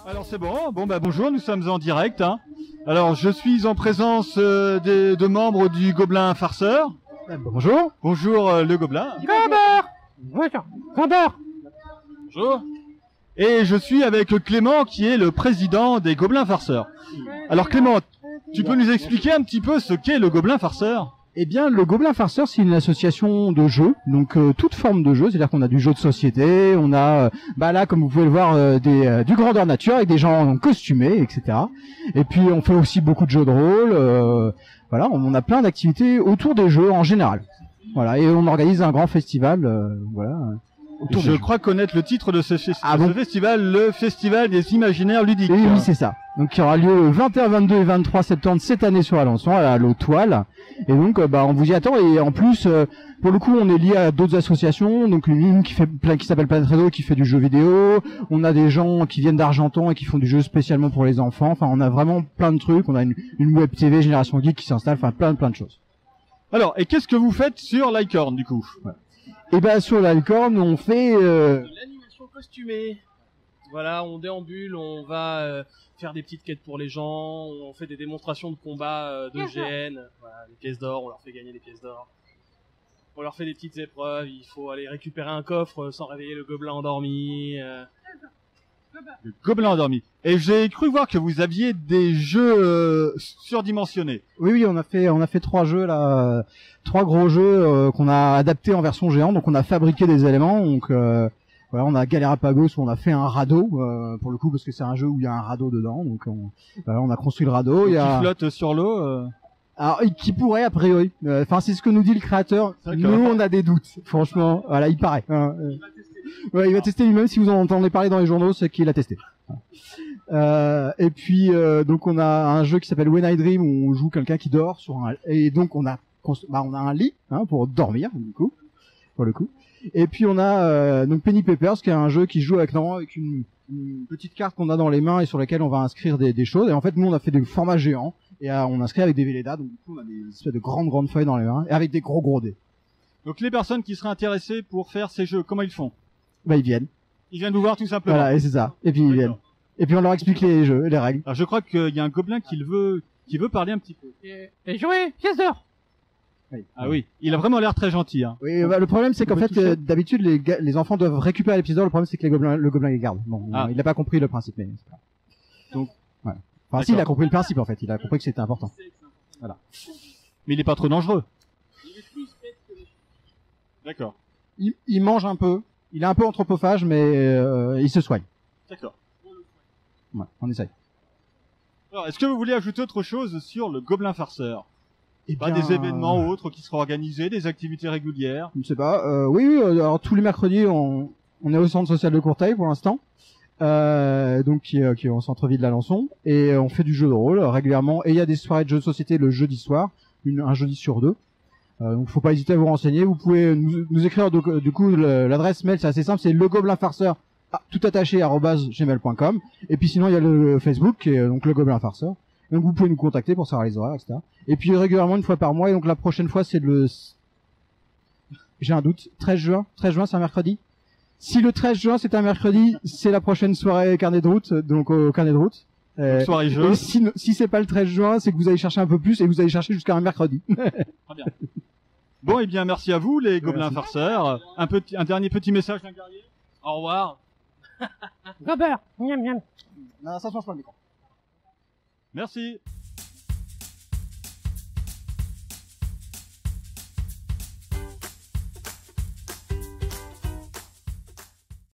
Alors c'est bon, bonjour, nous sommes en direct. Hein. Alors je suis en présence de membres du Gobelin Farceur. Bonjour. Bonjour le Gobelin. Gobert. Bonjour. Gobert. Bonjour. Et je suis avec Clément qui est le président des Gobelins Farceurs. Alors Clément, tu peux nous expliquer un petit peu ce qu'est le Gobelin Farceur ? Eh bien, le Gobelin Farceur, c'est une association de jeux, donc toute forme de jeu, c'est-à-dire qu'on a du jeu de société, on a, là, comme vous pouvez le voir, du grandeur nature avec des gens costumés, etc. Et puis, on fait aussi beaucoup de jeux de rôle. Voilà, on a plein d'activités autour des jeux en général. Voilà, et on organise un grand festival, voilà. Je crois connaître le titre de ce festival, le Festival des Imaginaires Ludiques. Et oui, c'est ça. Donc, il y aura lieu le 21, 22 et 23 septembre cette année sur Alençon, à l'Eau Toile. Et donc, on vous y attend. Et en plus, pour le coup, on est lié à d'autres associations. Donc, une qui s'appelle Planète Réseau, qui fait du jeu vidéo. On a des gens qui viennent d'Argenton et qui font du jeu spécialement pour les enfants. Enfin, on a vraiment plein de trucs. On a une web TV Génération Geek qui s'installe. Enfin, plein de choses. Alors, et qu'est-ce que vous faites sur l'Icorn, du coup? Et sur l'Icorn, on fait de l'animation costumée. Voilà, on déambule, on va faire des petites quêtes pour les gens, on fait des démonstrations de combat de GN, voilà, les pièces d'or, on leur fait gagner des pièces d'or. On leur fait des petites épreuves, il faut aller récupérer un coffre sans réveiller le gobelin endormi. Le gobelin endormi. Et j'ai cru voir que vous aviez des jeux surdimensionnés. Oui, on a fait 3 jeux là, 3 gros jeux qu'on a adaptés en version géante. Donc on a fabriqué des éléments. Donc voilà, on a Galérapagos où on a fait un radeau pour le coup parce que c'est un jeu où il y a un radeau dedans. Donc on a construit le radeau. Qui flotte sur l'eau. Alors qui pourrait a priori. Enfin c'est ce que nous dit le créateur. Nous on a des doutes. Franchement, voilà, il paraît. Ouais, il va tester lui-même. Si vous en entendez parler dans les journaux, c'est qu'il a testé. Et puis donc on a un jeu qui s'appelle When I Dream où on joue quelqu'un qui dort sur un et donc on a un lit pour dormir du coup pour le coup. Et puis on a donc Penny Papers qui est un jeu qui joue avec une petite carte qu'on a dans les mains et sur laquelle on va inscrire des choses. Et en fait nous on a fait des formats géants et on inscrit avec des Velleda, donc du coup on a des espèces de grandes feuilles dans les mains et avec des gros dés. Donc les personnes qui seraient intéressées pour faire ces jeux, comment ils font? Ils viennent. Ils viennent nous voir tout simplement. Voilà, et c'est ça. Et puis ils viennent. Et puis on leur explique les jeux, les règles. Alors je crois qu'il y a un gobelin qui veut parler un petit peu. Et jouer, pièce d'or. Oui. Ah oui, il a vraiment l'air très gentil. Hein. Oui, le problème c'est qu'en fait d'habitude les enfants doivent récupérer les pièces d'or. Le problème c'est que le gobelin les garde. Bon, il n'a pas compris le principe, mais c'est pas grave. Donc, voilà. Enfin, si, il a compris le principe en fait. Il a compris que c'était important. Voilà. Mais il est pas trop dangereux. D'accord. Il mange un peu. Il est un peu anthropophage, mais il se soigne. D'accord. Ouais, on essaye. Alors, est-ce que vous voulez ajouter autre chose sur le Gobelin Farceur? Pas des événements ou autres qui seront organisés, des activités régulières? Je ne sais pas. Oui. Alors tous les mercredis, on est au centre social de Courteuil pour l'instant, donc qui est au centre-ville d'Alençon, et on fait du jeu de rôle régulièrement. Et il y a des soirées de jeux de société le jeudi soir, un jeudi sur 2. Donc faut pas hésiter à vous renseigner. Vous pouvez nous écrire du coup l'adresse mail, c'est assez simple, c'est legoblinfarceur tout attaché @gmail.com. Et puis sinon il y a le Facebook qui est donc le Gobelin Farceur. Donc vous pouvez nous contacter pour savoir les horaires, etc. Et puis régulièrement une fois par mois. Et donc la prochaine fois c'est j'ai un doute, 13 juin. 13 juin c'est un mercredi. Si le 13 juin c'est un mercredi, c'est la prochaine soirée carnet de route, donc au carnet de route. Soirée jeu. Et si c'est pas le 13 juin, c'est que vous allez chercher un peu plus et vous allez chercher jusqu'à un mercredi. Très bien. Bon, eh bien, merci à vous, les Gobelins Farceurs. Un dernier petit message d'un guerrier. Au revoir. Gobert, miam miam. Non, ça change pas le micro. Merci.